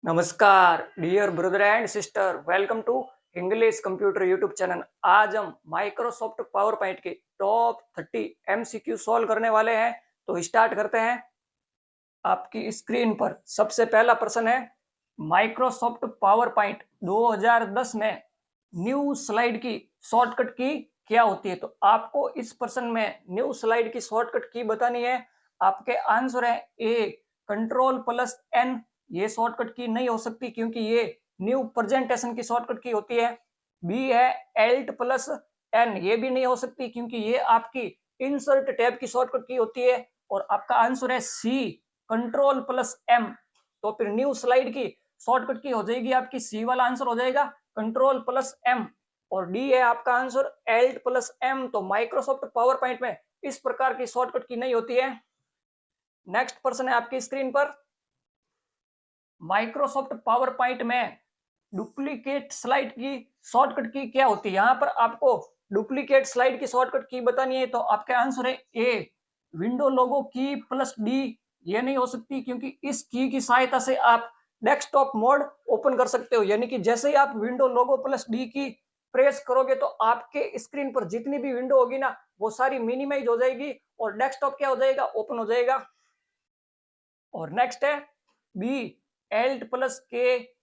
नमस्कार dear brother and sister, welcome to English computer YouTube channel. आज हम Microsoft PowerPoint के top 30 MCQ solve करने वाले हैं। तो स्टार्ट करते हैं। आपकी स्क्रीन पर सबसे पहला प्रश्न है, माइक्रोसॉफ्ट पावर पॉइंट 2010 में न्यू स्लाइड की शॉर्टकट की क्या होती है। तो आपको इस प्रश्न में न्यू स्लाइड की शॉर्टकट की बतानी है। आपके आंसर है ए कंट्रोल+N। ये शॉर्टकट की नहीं हो सकती क्योंकि ये न्यू प्रेजेंटेशन की शॉर्टकट की होती है। बी है Alt+N। ये भी नहीं हो सकती क्योंकि ये आपकी इंसर्ट टैब की शॉर्टकट की होती है। और आपका आंसर है सी कंट्रोल+M। तो फिर न्यू स्लाइड की शॉर्टकट की हो जाएगी आपकी सी वाला आंसर हो जाएगा कंट्रोल+M। और डी है आपका आंसर Alt+M। तो माइक्रोसॉफ्ट पावर पॉइंट में इस प्रकार की शॉर्टकट की नहीं होती है। नेक्स्ट प्रश्न है आपकी स्क्रीन पर, माइक्रोसॉफ्ट पावर पॉइंट में डुप्लीकेट स्लाइड की शॉर्टकट की क्या होती है। यहां पर आपको डुप्लीकेट स्लाइड की शॉर्टकट की बतानी है। तो आपके आंसर है ए विंडो लोगो की +D। ये नहीं हो सकती क्योंकि इस की सहायता से आप डेस्कटॉप मोड ओपन कर सकते हो। यानी कि जैसे ही आप विंडो लोगो +D की प्रेस करोगे तो आपके स्क्रीन पर जितनी भी विंडो होगी ना, वो सारी मिनिमाइज हो जाएगी और डेस्कटॉप क्या हो जाएगा, ओपन हो जाएगा। और नेक्स्ट है बी Alt+K।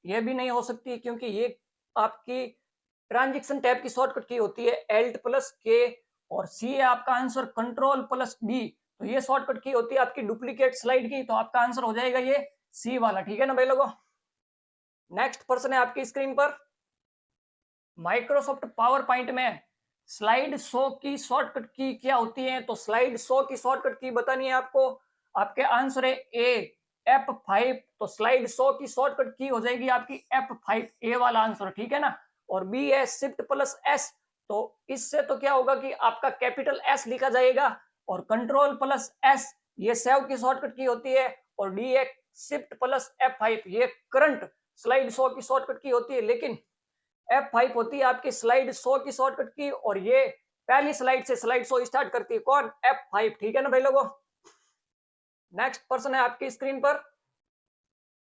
ये भी नहीं हो सकती क्योंकि ये आपकी ट्रांजेक्शन टैब की शॉर्टकट की होती है Alt+K। और सी है आपका आंसर कंट्रोल+D। तो ये शॉर्टकट की होती है आपकी डुप्लीकेट स्लाइड की। तो आपका आंसर हो जाएगा ये सी वाला। ठीक है ना भाई लोगों। नेक्स्ट प्रश्न है आपकी स्क्रीन पर, माइक्रोसॉफ्ट पावर पॉइंट में स्लाइड शो की शॉर्टकट की क्या होती है। तो स्लाइड शो की शॉर्टकट की बतानी है आपको। आपके आंसर है ए F5। तो स्लाइड शो की शॉर्टकट की हो जाएगी आपकी F5, ए वाला आंसर। ठीक है ना। और बी है Shift+S। तो इससे तो क्या होगा कि आपका कैपिटल S लिखा जाएगा। और कंट्रोल+S ये सेव की शॉर्टकट की होती है। और डी है Shift+F5 ये करंट स्लाइड शो की शॉर्टकट की होती है। लेकिन F5 होती है आपकी स्लाइड शो की शॉर्टकट की। और ये पहली स्लाइड से स्लाइड शो स्टार्ट करती है कौन, F5। ठीक है ना भाई लोगों। नेक्स्ट पर्सन है आपकी स्क्रीन पर,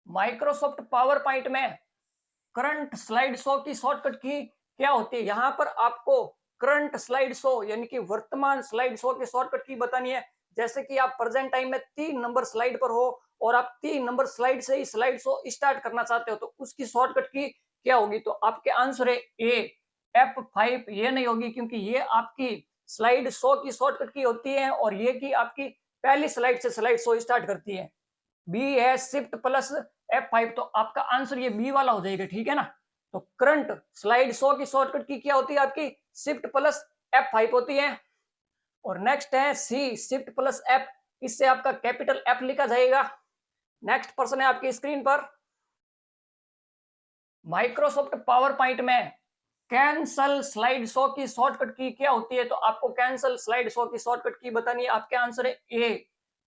माइक्रोसॉफ्ट पावर पॉइंट में करंट स्लाइड शो की शॉर्टकट की क्या होती है। यहां पर आपको करंट स्लाइड शो यानी कि वर्तमान स्लाइड शो की शॉर्टकट की बतानी है। जैसे कि आप प्रेजेंट टाइम में 3 नंबर स्लाइड पर हो और आप 3 नंबर स्लाइड से ही स्लाइड शो स्टार्ट करना चाहते हो, तो उसकी शॉर्टकट की क्या होगी। तो आपके आंसर है ए F5। ये नहीं होगी क्योंकि ये आपकी स्लाइड शो की शॉर्टकट की होती है और ये की आपकी पहली स्लाइड से स्लाइड शो स्टार्ट करती है। बी है Shift+F5। तो आपका आंसर ये बी वाला हो जाएगा। ठीक है ना। तो करंट स्लाइड शो की शॉर्टकट की क्या होती है आपकी Shift+F5 होती है। और नेक्स्ट है सी Shift+F। इससे आपका कैपिटल F लिखा जाएगा। नेक्स्ट पर्सन है आपकी स्क्रीन पर, माइक्रोसॉफ्ट पावर पॉइंट में कैंसल स्लाइड शो की शॉर्टकट की क्या होती है। तो आपको कैंसल स्लाइड शो की शॉर्टकट की बतानी है। आपके आंसर है ए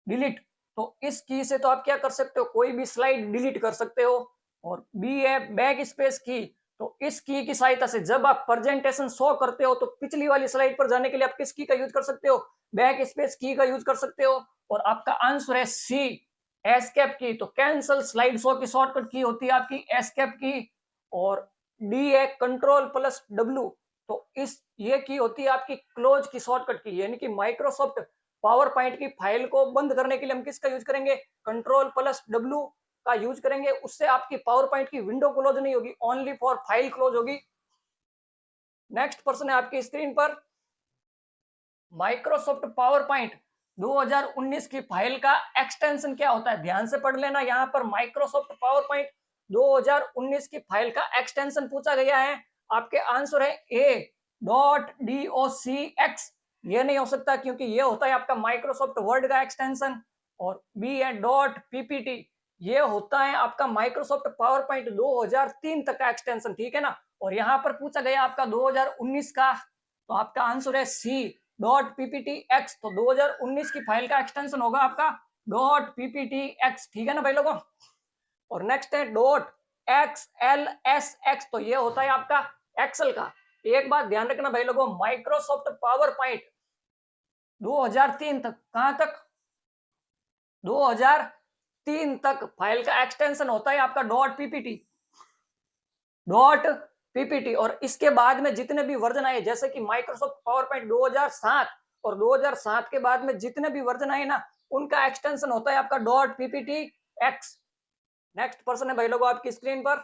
डिलीट। तो इस की से तो आप क्या कर सकते हो, कोई भी स्लाइड डिलीट कर सकते हो। और बी है बैक स्पेस की। तो इस की सहायता से जब आप प्रेजेंटेशन शो करते हो तो पिछली वाली स्लाइड पर जाने के लिए आप किस की का यूज कर सकते हो, बैक स्पेस की का यूज कर सकते हो। और आपका आंसर है सी एस्केप की। तो कैंसल स्लाइड शो की शॉर्टकट की होती है आपकी एस्केप की। और डी है कंट्रोल+W। तो इस ये की होती है आपकी क्लोज की शॉर्टकट की। यानी कि माइक्रोसॉफ्ट पावर पॉइंट की फाइल को बंद करने के लिए हम किसका यूज करेंगे, कंट्रोल+W का यूज करेंगे। उससे आपकी पावर पॉइंट की विंडो क्लोज नहीं होगी, ओनली फॉर फाइल क्लोज होगी। नेक्स्ट पर्सन है आपकी स्क्रीन पर, माइक्रोसॉफ्ट पावर पॉइंट 2019 की फाइल का एक्सटेंशन क्या होता है। ध्यान से पढ़ लेना। यहाँ पर माइक्रोसॉफ्ट पावर पॉइंट 2019 की फाइल का एक्सटेंशन पूछा गया है। आपके आंसर है A.docx। ये नहीं हो सकता क्योंकि ये होता है आपका माइक्रोसॉफ्ट वर्ड का एक्सटेंशन। और बी है .ppt। ये होता है आपका माइक्रोसॉफ्ट पावर पॉइंट 2003 तक का एक्सटेंशन। ठीक है ना। और यहाँ पर पूछा गया आपका 2019 का। तो आपका आंसर है सी .pptx। तो 2019 की फाइल का एक्सटेंशन होगा आपका .pptx। ठीक है ना भाई लोगों। और नेक्स्ट है .xlsx। तो ये होता है आपका एक्सेल का। एक बात ध्यान रखना भाई लोगों, माइक्रोसॉफ्ट पावर पॉइंट 2003 तक, कहां तक, 2003 3 तक फाइल का एक्सटेंशन होता है आपका .ppt और इसके बाद में जितने भी वर्जन आए जैसे कि माइक्रोसॉफ्ट पावर पॉइंट 2007 और 2007 के बाद में जितने भी वर्जन आए ना उनका एक्सटेंशन होता है आपका .pptx। नेक्स्ट पर्सन है भाई लोगों आपकी स्क्रीन पर,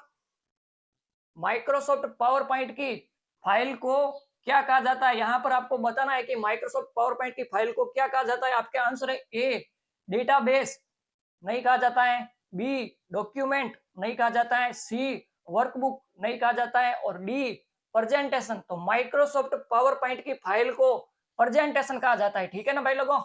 माइक्रोसॉफ्ट पावर पॉइंट की फाइल को क्या कहा जाता है, यहां पर आपको बताना है कि माइक्रोसॉफ्ट पावर पॉइंट की फाइल को क्या कहा जाता है। आपके आंसर है ए डेटाबेस नहीं कहा जाता है, बी डॉक्यूमेंट नहीं कहा जाता है, सी वर्कबुक नहीं कहा जाता है और डी प्रेजेंटेशन। तो माइक्रोसॉफ्ट पावर पॉइंट की फाइल को प्रेजेंटेशन कहा जाता है, ठीक है ना भाई लोगों।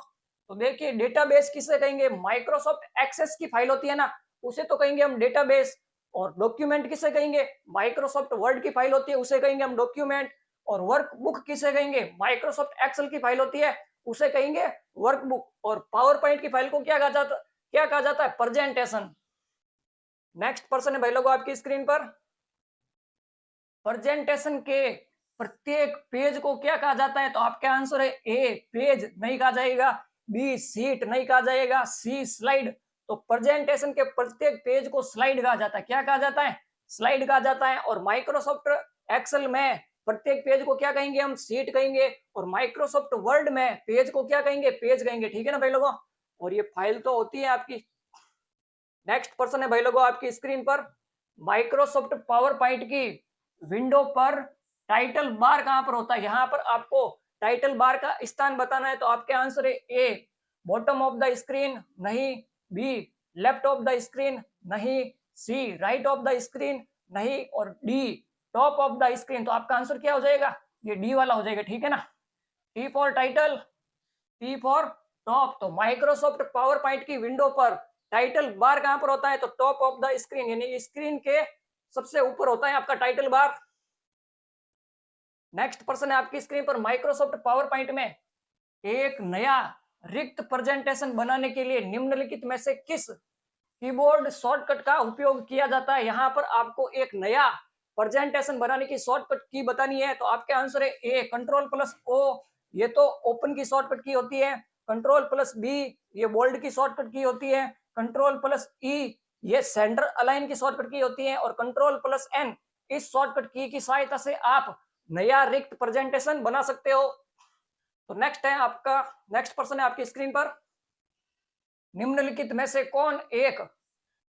तो देखिए डेटाबेस किसे कहेंगे, माइक्रोसॉफ्ट एक्सेस की फाइल होती है ना उसे तो कहेंगे हम डेटाबेस। और डॉक्यूमेंट किसे कहेंगे, माइक्रोसॉफ्ट वर्ड की फाइल होती है उसे कहेंगे हम डॉक्यूमेंट। और वर्कबुक किसे कहेंगे, माइक्रोसॉफ्ट एक्सेल की फाइल होती है उसे कहेंगे वर्कबुक। और पावर पॉइंट की फाइल को क्या कहा जाता है, प्रेजेंटेशन। नेक्स्ट पर्सन है भाई लोगों आपकी स्क्रीन पर, प्रेजेंटेशन के प्रत्येक पेज को क्या कहा जाता है। तो आपका आंसर है ए पेज नहीं कहा जाएगा, बी सीट नहीं कहा जाएगा, सी स्लाइड। तो प्रेजेंटेशन के प्रत्येक पेज को स्लाइड कहा जाता है, क्या कहा जाता है, स्लाइड कहा जाता है। और माइक्रोसॉफ्ट एक्सेल में प्रत्येक पेज को क्या कहेंगे, हम सीट कहेंगे। और माइक्रोसॉफ्ट वर्ड में पेज को क्या कहेंगे, पेज कहेंगे, ठीक है ना भाई लोगों। और ये फाइल तो होती है आपकी। नेक्स्ट पर्सन है भाई लोगों आपकी स्क्रीन पर, माइक्रोसॉफ्ट पावर पॉइंट की विंडो पर टाइटल बार कहां पर होता है। यहां पर आपको टाइटल बार का स्थान बताना है। तो आपके आंसर है ए बॉटम ऑफ द स्क्रीन नहीं, be left of the screen नहीं, सी राइट ऑफ द स्क्रीन नहीं और D top of the screen. तो आपका आंसर क्या हो जाएगा, ये डी वाला हो जाएगा, ठीक है ना। T for title, T for top. तो माइक्रोसॉफ्ट पावर पॉइंट की विंडो पर टाइटल बार कहां पर होता है, तो टॉप ऑफ द स्क्रीन यानी स्क्रीन के सबसे ऊपर होता है आपका टाइटल बार। नेक्स्ट पर्सन है आपकी स्क्रीन पर, माइक्रोसॉफ्ट पावर पॉइंट में एक नया रिक्त प्रेजेंटेशन बनाने के लिए निम्नलिखित में से किस कीबोर्ड शॉर्टकट का उपयोग किया जाता है। यहां पर आपको एक नया प्रेजेंटेशन बनाने की शॉर्टकट की बतानी है। तो आपके आंसर है ए कंट्रोल प्लस ओ, ये तो ओपन की शॉर्टकट की होती है। कंट्रोल प्लस बी ये बोल्ड की शॉर्टकट की होती है। कंट्रोल प्लस ई ये सेंटर अलाइन की शॉर्टकट की होती है। और कंट्रोल प्लस एन इस शॉर्टकट की सहायता से आप नया रिक्त प्रेजेंटेशन बना सकते हो। तो नेक्स्ट है आपका, नेक्स्ट पर्सन है आपकी स्क्रीन पर, निम्नलिखित में से कौन एक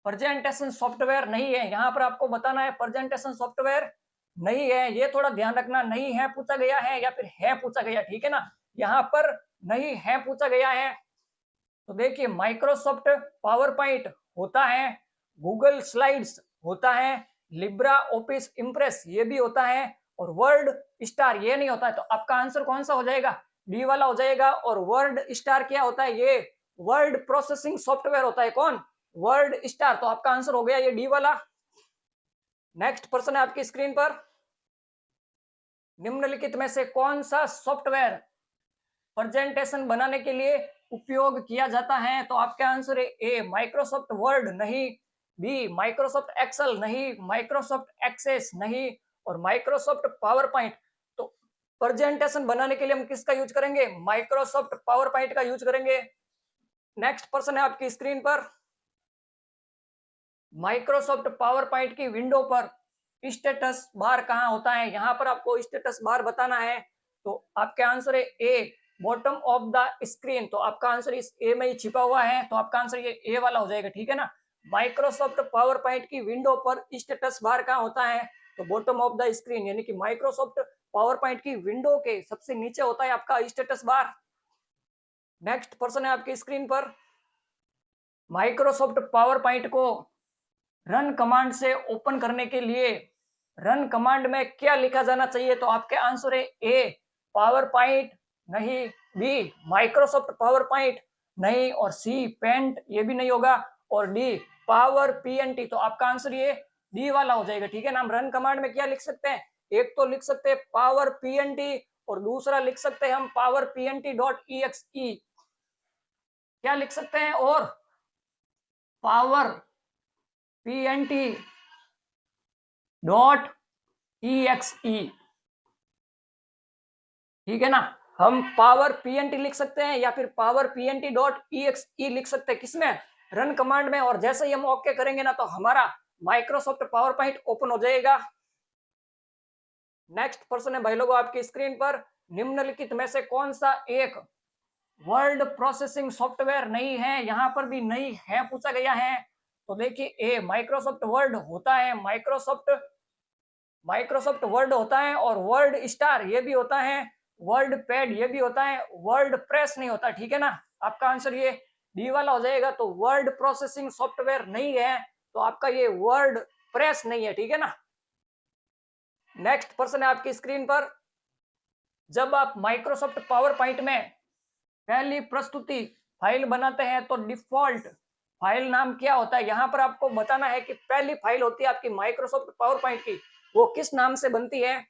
प्रेजेंटेशन सॉफ्टवेयर नहीं है। यहां पर आपको बताना है प्रेजेंटेशन सॉफ्टवेयर नहीं है, ये थोड़ा ध्यान रखना, नहीं है पूछा गया है या फिर है पूछा गया, ठीक है ना। यहाँ पर नहीं है पूछा गया है। तो देखिए माइक्रोसॉफ्ट पावर पॉइंट होता है, गूगल स्लाइड्स होता है, लिब्रा ऑफिस इंप्रेस ये भी होता है और वर्ड स्टार ये नहीं होता है। तो आपका आंसर कौन सा हो जाएगा, डी वाला हो जाएगा। और वर्ड स्टार क्या होता है, ये वर्ड प्रोसेसिंग सॉफ्टवेयर होता है, कौन, वर्ड स्टार। तो आपका आंसर हो गया ये डी वाला। नेक्स्ट पर्सन है आपकी स्क्रीन पर, निम्नलिखित में से कौन सा सॉफ्टवेयर प्रेजेंटेशन बनाने के लिए उपयोग किया जाता है। तो आपका आंसर है ए माइक्रोसॉफ्ट वर्ड नहीं, बी माइक्रोसॉफ्ट एक्सेल नहीं, माइक्रोसॉफ्ट एक्सेस नहीं और माइक्रोसॉफ्ट पावर पॉइंट। तो प्रेजेंटेशन बनाने के लिए हम किसका यूज करेंगे, माइक्रोसॉफ्ट पावर पॉइंट का यूज करेंगे। नेक्स्ट पर्सन है आपकी स्क्रीन पर, माइक्रोसॉफ्ट पावर पॉइंट की विंडो पर स्टेटस बार कहां होता है। यहां पर आपको स्टेटस बार बताना है। तो आपके आंसर है ए बॉटम ऑफ द स्क्रीन। तो आपका आंसर इस ए में ही छिपा हुआ है। तो आपका आंसर ये ए वाला हो जाएगा, ठीक है ना। माइक्रोसॉफ्ट पावर पॉइंट की विंडो पर स्टेटस बार कहां होता है, तो बॉटम ऑफ द स्क्रीन यानी कि माइक्रोसॉफ्ट पावर पॉइंट की विंडो के सबसे नीचे होता है आपका स्टेटस बार। नेक्स्ट पर्सन है आपकी स्क्रीन पर, माइक्रोसॉफ्ट पावर पॉइंट को रन कमांड से ओपन करने के लिए रन कमांड में क्या लिखा जाना चाहिए। तो आपके आंसर है ए पावर पॉइंट नहीं, बी माइक्रोसॉफ्ट पावर पॉइंट नहीं और सी पेंट ये भी नहीं होगा और डी पावर पीएनटी। तो आपका आंसर ये डी वाला हो जाएगा, ठीक है ना। हम रन कमांड में क्या लिख सकते हैं, एक तो लिख सकते हैं पावर पीएनटी और दूसरा लिख सकते हैं हम पावर पीएनटी डॉट ई क्या लिख सकते हैं, और पावर pnt डॉट exe, ठीक है ना। हम पावर pnt लिख सकते हैं या फिर पावर pnt डॉट exe लिख सकते हैं, किसमें, रन कमांड में, और जैसे ही हम ओके करेंगे ना तो हमारा माइक्रोसॉफ्ट पावर पॉइंट ओपन हो जाएगा। नेक्स्ट पर्सन है भाई लोगों आपकी स्क्रीन पर, निम्नलिखित में से कौन सा एक वर्ड प्रोसेसिंग सॉफ्टवेयर नहीं है? यहां पर भी नहीं है पूछा गया है। तो देखिए ए माइक्रोसॉफ्ट वर्ड होता है, माइक्रोसॉफ्ट वर्ड होता है, और वर्ड स्टार ये भी होता है, वर्ड पैड ये भी होता है, वर्ड प्रेस नहीं होता। ठीक है ना, आपका आंसर ये डी वाला हो जाएगा। तो वर्ड प्रोसेसिंग सॉफ्टवेयर नहीं है, तो आपका ये वर्ड प्रेस नहीं है। ठीक है ना। नेक्स्ट पर्सन है आपकी स्क्रीन पर, जब आप माइक्रोसॉफ्ट पावर पॉइंट में पहली प्रस्तुति फाइल बनाते हैं तो डिफॉल्ट फाइल नाम क्या होता है? यहां पर आपको बताना है कि पहली फाइल होती है आपकी माइक्रोसॉफ्ट पावर पॉइंट की, वो किस नाम से बनती है?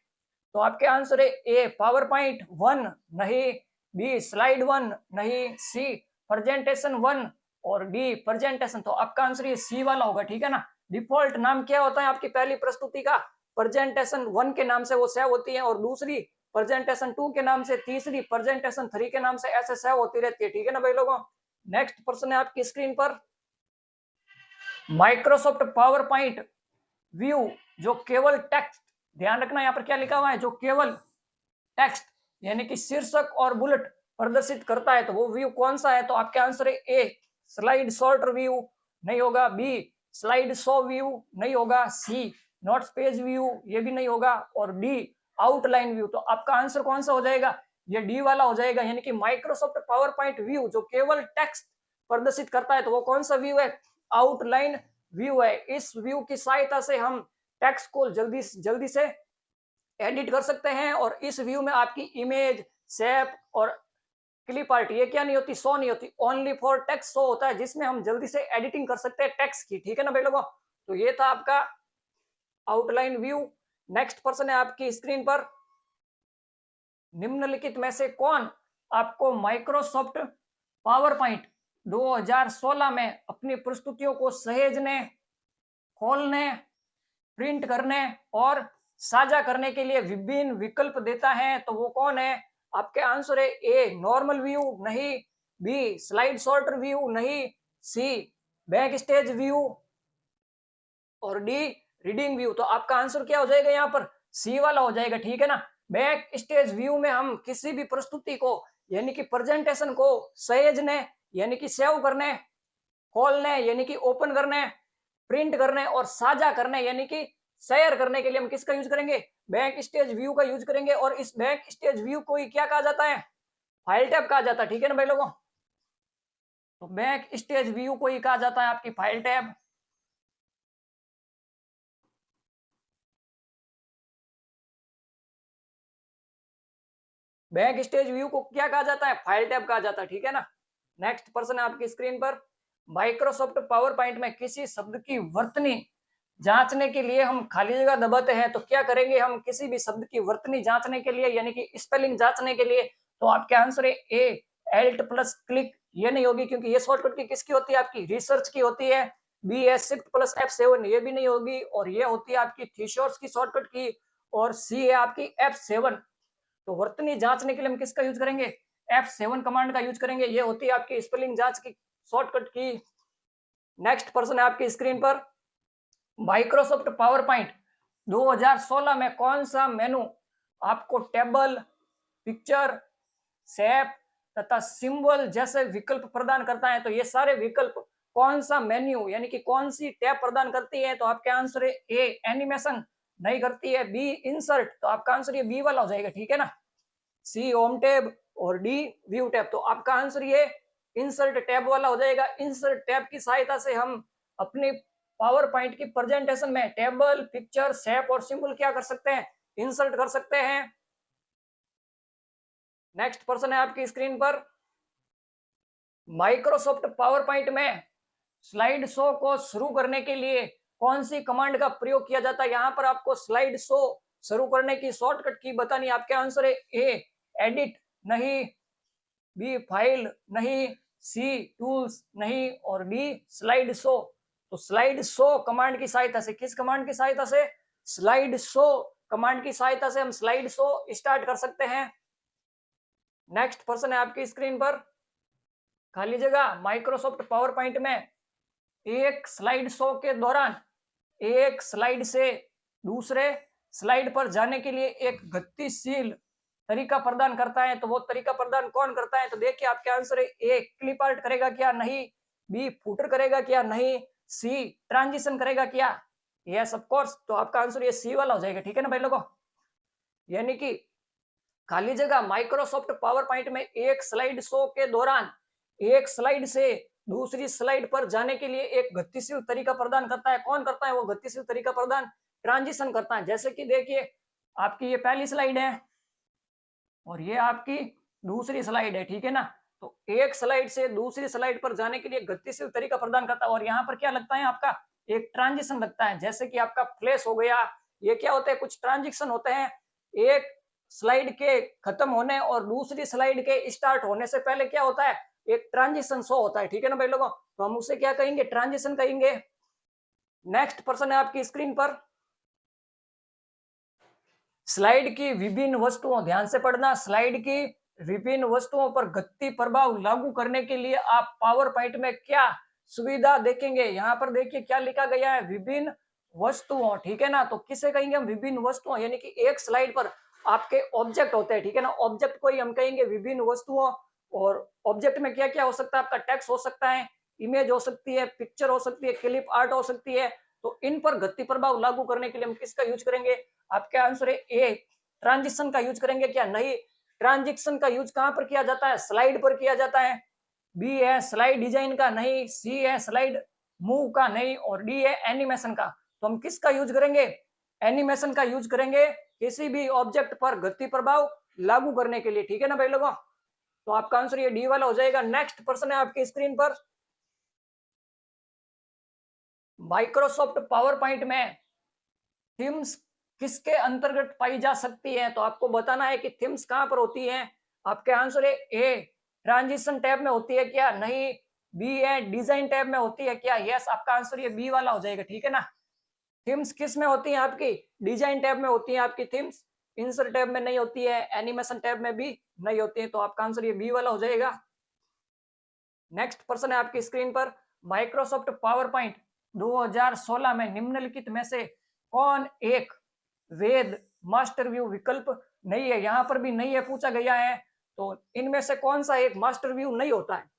तो आपके आंसर है ए पावर पॉइंट 1 नहीं, बी स्लाइड 1 नहीं, सी प्रेजेंटेशन 1 और डी प्रेजेंटेशन। तो आपका आंसर ये सी वाला होगा। ठीक है ना। डिफॉल्ट नाम क्या होता है आपकी पहली प्रस्तुति का? प्रेजेंटेशन 1 के नाम से वो सेव होती है, और दूसरी प्रेजेंटेशन 2 के नाम से, तीसरी प्रेजेंटेशन 3 के नाम से, ऐसे सेव होती रहती है। ठीक है ना भाई लोगों। नेक्स्ट पर्सन है आपकी स्क्रीन पर, माइक्रोसॉफ्ट पावर पॉइंट व्यू जो केवल टेक्स्ट, ध्यान रखना यहाँ पर क्या लिखा हुआ है, जो केवल टेक्स्ट यानी कि शीर्षक और बुलेट प्रदर्शित करता है, तो वो व्यू कौन सा है? तो आपके आंसर है ए स्लाइड शॉर्ट व्यू नहीं होगा, बी स्लाइड शो व्यू नहीं होगा, सी नोट्स पेज व्यू ये भी नहीं होगा, और डी आउटलाइन व्यू। तो आपका आंसर कौन सा हो जाएगा? ये डी वाला हो जाएगा, यानी कि माइक्रोसॉफ्ट पावर पॉइंट व्यू जो केवल टेक्स्ट प्रदर्शित करता है, तो वो कौन सा व्यू है? आउटलाइन व्यू है। इस व्यू की सहायता से हम टेक्स्ट को जल्दी से एडिट कर सकते हैं, और इस व्यू में आपकी इमेज, शेप और क्लिप आर्ट ये क्या नहीं होती, शो नहीं होती, ओनली फॉर टेक्स्ट शो होता है, जिसमें हम जल्दी से एडिटिंग कर सकते हैं टेक्स्ट की। ठीक है ना भाई लोगों। तो ये था आपका आउटलाइन व्यू। नेक्स्ट पर्सन है आपकी स्क्रीन पर, निम्नलिखित में से कौन आपको माइक्रोसॉफ्ट पावर पॉइंट 2016 में अपनी प्रस्तुतियों को सहेजने, खोलने, प्रिंट करने और साझा करने के लिए विभिन्न विकल्प देता है? तो वो कौन है? आपके आंसर है ए नॉर्मल व्यू नहीं, बी स्लाइड शॉर्टर व्यू नहीं, सी बैक स्टेज व्यू और डी रीडिंग व्यू। तो आपका आंसर क्या हो जाएगा यहाँ पर? सी वाला हो जाएगा। ठीक है ना। बैक स्टेज व्यू में हम किसी भी प्रस्तुति को यानी कि प्रेजेंटेशन को सहेजने यानी कि सेव करने, खोलने यानी कि ओपन करने, प्रिंट करने और साझा करने यानी कि शेयर करने के लिए हम किसका यूज करेंगे? बैक स्टेज व्यू का यूज करेंगे। और इस बैक स्टेज व्यू को ही क्या कहा जाता है? फाइल टैब कहा जाता है। ठीक है ना भाई लोगों। तो बैक स्टेज व्यू को ही कहा जाता है आपकी file tab. Back stage view को क्या कहा जाता है? फाइल टैब कहा जाता है। ठीक है ना। नेक्स्ट पर्सन है आपकी स्क्रीन पर, माइक्रोसॉफ्ट पावर पॉइंट में किसी शब्द की वर्तनी जांचने के लिए हम खाली जगह दबाते हैं, तो क्या करेंगे हम किसी भी शब्द की वर्तनी जांचने के लिए यानी कि स्पेलिंग जांचने के लिए? तो आपके आंसर है ए एल्ट प्लस क्लिक ये नहीं होगी, क्योंकि ये शॉर्टकट की किसकी होती है? आपकी रिसर्च की होती है। बी है शिफ्ट प्लस F7 ये भी नहीं होगी, और ये होती है आपकी थीसॉर्स की शॉर्टकट की, और सी है आपकी F7। तो वर्तनी जांचने के लिए हम किसका यूज करेंगे? F7 कमांड का यूज करेंगे। ये होती है आपकी स्पेलिंग जांच की शॉर्टकट की। नेक्स्ट पर्सन है आपकी स्क्रीन पर, माइक्रोसॉफ्ट पावर पॉइंट 2016 में कौन सा मेनू आपको टेबल, पिक्चर, शेप तथा सिंबल जैसे विकल्प प्रदान करता है? तो ये सारे विकल्प कौन सा मेन्यू यानी कि कौन सी टैब प्रदान करती है? तो आपके आंसर है ए एनिमेशन नहीं करती है, बी इंसर्ट, तो आपका आंसर ये बी वाला हो जाएगा। ठीक है ना। सी होम टैब और डी व्यू टैब। तो आपका आंसर ये इंसर्ट टैब वाला हो जाएगा। इंसर्ट टैब की सहायता से हम अपनी पावर पॉइंट की प्रेजेंटेशन में टेबल, पिक्चर, शेप और सिंबल क्या कर सकते हैं? इंसर्ट कर सकते हैं। नेक्स्ट पर्सन है आपकी स्क्रीन पर, माइक्रोसॉफ्ट पावर पॉइंट में स्लाइड शो को शुरू करने के लिए कौन सी कमांड का प्रयोग किया जाता है? यहां पर आपको स्लाइड शो शुरू करने की शॉर्टकट की बतानी है। आपके आंसर है ए एडिट नहीं, बी फाइल नहीं, सी टूल्स नहीं और डी स्लाइड शो। तो स्लाइड शो कमांड की सहायता से, किस कमांड की सहायता से? स्लाइड शो कमांड की सहायता से हम स्लाइड शो स्टार्ट कर सकते हैं। नेक्स्ट पर्सन है आपकी स्क्रीन पर, खाली जगह माइक्रोसॉफ्ट पावर पॉइंट में एक स्लाइड शो के दौरान एक स्लाइड से दूसरे स्लाइड पर जाने के लिए एक गतिशील तरीका प्रदान करता है, तो वो तरीका प्रदान कौन करता है? तो देखिए आपके आंसर है ए क्लिप आर्ट करेगा क्या? नहीं। बी फुटर करेगा क्या? नहीं। सी ट्रांजिशन करेगा क्या? Yes of course. तो आपका आंसर ये सी वाला हो जाएगा, ठीक है ना भाई लोगों। यानी कि खाली जगह माइक्रोसॉफ्ट पावर पॉइंट में एक स्लाइड शो के दौरान एक स्लाइड से दूसरी स्लाइड पर जाने के लिए एक गतिशील तरीका प्रदान करता है। कौन करता है वो गतिशील तरीका प्रदान? ट्रांजिशन करता है। जैसे कि देखिए आपकी ये पहली स्लाइड है और ये आपकी दूसरी स्लाइड है, ठीक है ना। तो एक स्लाइड से दूसरी स्लाइड पर जाने के लिए गतिशील तरीका प्रदान करता है और यहाँ पर क्या लगता है आपका? एक ट्रांजिशन लगता है। जैसे कि आपका फ्लैश हो गया, ये क्या होते हैं? कुछ ट्रांजिशन होते हैं एक स्लाइड के खत्म होने और दूसरी स्लाइड के स्टार्ट होने से पहले क्या होता है? एक ट्रांजिशन शो होता है, ठीक है ना भाई लोगों। तो हम उसे क्या कहेंगे? ट्रांजिशन कहेंगे। नेक्स्ट पर्सन है आपकी स्क्रीन पर। स्लाइड की विभिन्न वस्तुओं, ध्यान से पढ़ना, स्लाइड की विभिन्न वस्तुओं पर गति प्रभाव लागू करने के लिए आप पावर पॉइंट में क्या सुविधा देखेंगे? यहाँ पर देखिए क्या लिखा गया है? विभिन्न वस्तुओं, ठीक है ना। तो किसे कहेंगे हम? विभिन्न वस्तुओं, यानी कि एक स्लाइड पर आपके ऑब्जेक्ट होते हैं, ठीक है ना। ऑब्जेक्ट को ही हम कहेंगे विभिन्न वस्तुओं। और ऑब्जेक्ट में क्या क्या हो सकता है? आपका टेक्स्ट हो सकता है, इमेज हो सकती है, पिक्चर हो सकती है, क्लिप आर्ट हो सकती है। तो इन पर गति प्रभाव लागू करने के लिए हम किसका यूज करेंगे? आपके आंसर है ए ट्रांजिशन का यूज करेंगे क्या? नहीं। ट्रांजिशन का यूज कहां पर किया जाता है? स्लाइड पर किया जाता है। बी है स्लाइड डिजाइन का, नहीं। सी है स्लाइड मूव का, नहीं। और डी है एनिमेशन का। तो हम किसका यूज करेंगे? एनिमेशन का यूज करेंगे किसी भी ऑब्जेक्ट पर गति प्रभाव लागू करने के लिए, ठीक है ना भाई लोगों। तो आपका आंसर ये डी वाला हो जाएगा। नेक्स्ट पर्सन है आपकी स्क्रीन पर। माइक्रोसॉफ्ट पावर पॉइंट में थीम्स किसके अंतर्गत पाई जा सकती है? तो आपको बताना है कि थीम्स कहां पर होती हैं। आपके आंसर है ए ट्रांजिशन टैब में होती है क्या? नहीं। बी है डिजाइन टैब में होती है क्या? यस, आपका आंसर ये बी वाला हो जाएगा, ठीक है ना। थीम्स किस में होती है आपकी? डिजाइन टैब में होती है आपकी थीम्स। इंसर्ट टैब में नहीं होती है, एनिमेशन टैब में भी नहीं होती है। तो आपका आंसर ये बी वाला हो जाएगा। नेक्स्ट पर्सन है आपकी स्क्रीन पर। माइक्रोसॉफ्ट पावर पॉइंट 2016 में निम्नलिखित में से कौन एक वेद मास्टर व्यू विकल्प नहीं है? यहां पर भी नहीं है पूछा गया है। तो इनमें से कौन सा एक मास्टर व्यू नहीं होता है?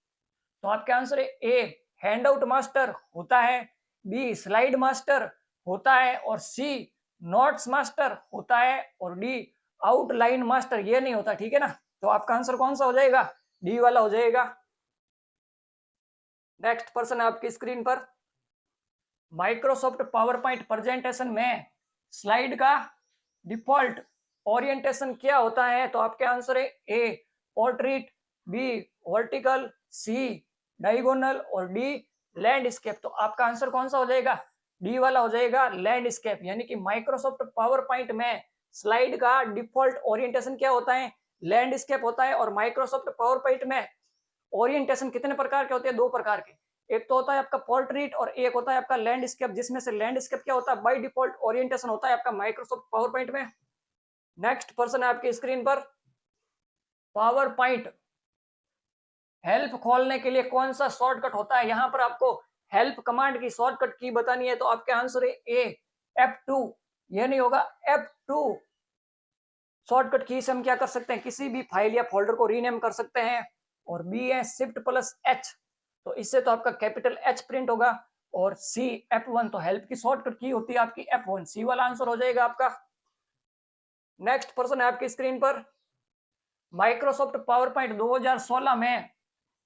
तो आपके आंसर है ए हैंडआउट मास्टर होता है, बी स्लाइड मास्टर होता है, और सी नोट्स मास्टर होता है, और डी आउटलाइन मास्टर ये नहीं होता, ठीक है ना। तो आपका आंसर कौन सा हो जाएगा? डी वाला हो जाएगा। नेक्स्ट पर्सन है आपकी स्क्रीन पर। माइक्रोसॉफ्ट पावर पॉइंट प्रेजेंटेशन में स्लाइड का डिफॉल्ट ओरिएंटेशन क्या होता है? तो आपके आंसर है A portrait, B vertical, C diagonal, और डी लैंडस्केप। तो आपका आंसर कौन सा हो जाएगा? डी वाला हो जाएगा, लैंडस्केप। यानी कि माइक्रोसॉफ्ट पावर पॉइंट में स्लाइड का डिफॉल्ट ओरिएंटेशन क्या होता है? लैंडस्केप होता है। और माइक्रोसॉफ्ट पावर पॉइंट में ओरिएंटेशन कितने प्रकार के होते हैं? दो प्रकार के। एक तो होता है आपका पोर्ट्रेट और एक होता है आपका लैंडस्केप, जिसमें से लैंडस्केप क्या होता है? बाय डिफॉल्ट ओरिएंटेशन होता है आपका माइक्रोसॉफ्ट पावर पॉइंट में। नेक्स्ट पर्सन है आपकी स्क्रीन पर। पावर पॉइंट हेल्प खोलने के लिए कौन सा शॉर्टकट होता है? यहां पर आपको हेल्प कमांड की शॉर्टकट की बतानी है। तो आपके आंसर है ए F2। ये नहीं होगा, F2 शॉर्टकट की से हम क्या कर सकते हैं? किसी भी फाइल या फोल्डर को रीनेम कर सकते हैं। और बी है शिफ्ट प्लस एच, तो इससे तो आपका कैपिटल एच प्रिंट होगा। और सी F1, तो हेल्प की शॉर्टकट की होती है आपकी F1। सी वाला आंसर हो जाएगा आपका। नेक्स्ट पर्सन है आपकी स्क्रीन पर। माइक्रोसॉफ्ट पावर पॉइंट 2016 में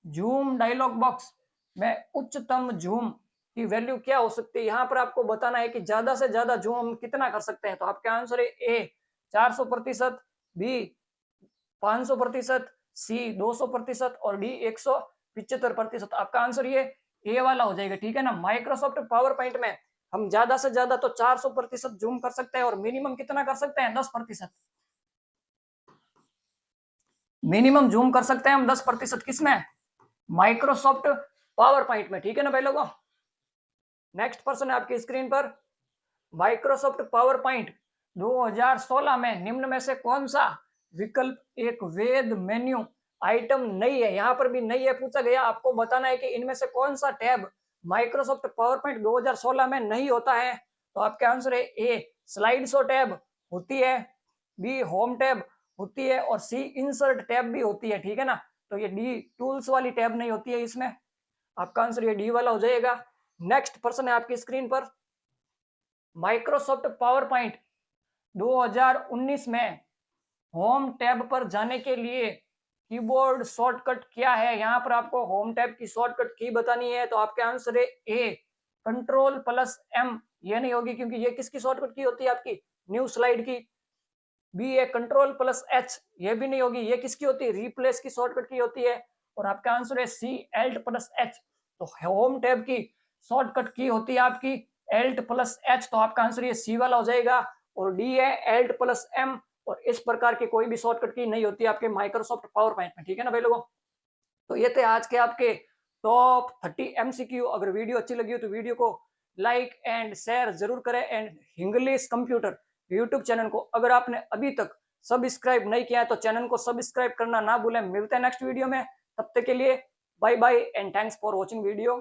जूम डायलॉग बॉक्स में उच्चतम जूम की वैल्यू क्या हो सकती है? यहाँ पर आपको बताना है कि ज्यादा से ज्यादा जूम हम कितना कर सकते हैं। तो आपके आंसर है ए 400%, बी 500%, सी 200% और डी 175%। आपका आंसर ये ए वाला हो जाएगा, ठीक है ना। माइक्रोसॉफ्ट पावर पॉइंट में हम ज्यादा से ज्यादा तो 400% जूम कर सकते हैं और मिनिमम कितना कर सकते हैं? 10%। मिनिमम जूम कर सकते हैं हम 10%। किसमें? माइक्रोसॉफ्ट पावर पॉइंट में, ठीक है ना भाई लोगों। नेक्स्ट पर्सन है आपकी स्क्रीन पर। माइक्रोसॉफ्ट पावर पॉइंट 2016 में निम्न में से कौन सा विकल्प एक वेद मेन्यू आइटम नहीं है? यहां पर भी नहीं है पूछा गया। आपको बताना है कि इनमें से कौन सा टैब माइक्रोसॉफ्ट पावर पॉइंट 2016 में नहीं होता है, तो आपका आंसर है ए स्लाइड शो टैब होती है, बी होम टैब होती है और सी इंसर्ट टैब भी होती है, ठीक है ना। तो ये डी टूल्स वाली टैब नहीं होती है इसमें, आपका आंसर ये डी वाला हो जाएगा। नेक्स्ट पर्सन है आपकी स्क्रीन पर, माइक्रोसॉफ्ट पावर पॉइंट 2019 में होम टैब पर जाने के लिए कीबोर्ड शॉर्टकट क्या है। यहाँ पर आपको होम टैब की शॉर्टकट की बतानी है, तो आपके आंसर है ए Ctrl+M। ये नहीं होगी क्योंकि ये किसकी शॉर्टकट की होती है, आपकी न्यू स्लाइड की। बी है Ctrl+H, ये भी नहीं होगी, ये किसकी होती है, रिप्लेस की शॉर्टकट की होती है। और आपका आंसर है सी Alt+H। तो होम टैब की शॉर्टकट की होती है आपकी Alt+H, तो आपका आंसर ये सी वाला हो जाएगा। और डी है Alt+M, और इस प्रकार की कोई भी शॉर्टकट की नहीं होती आपके माइक्रोसॉफ्ट पावर पॉइंट में, ठीक है ना भाई लोगों। तो ये थे आज के आपके टॉप 30 MCQ। अगर वीडियो अच्छी लगी हो तो वीडियो को लाइक एंड शेयर जरूर करें। And English computer YouTube channel को अगर आपने अभी तक सब्सक्राइब नहीं किया है तो चैनल को सब्सक्राइब करना ना भूलें। मिलते हैं नेक्स्ट वीडियो में, तब तक के लिए bye bye and thanks for watching video.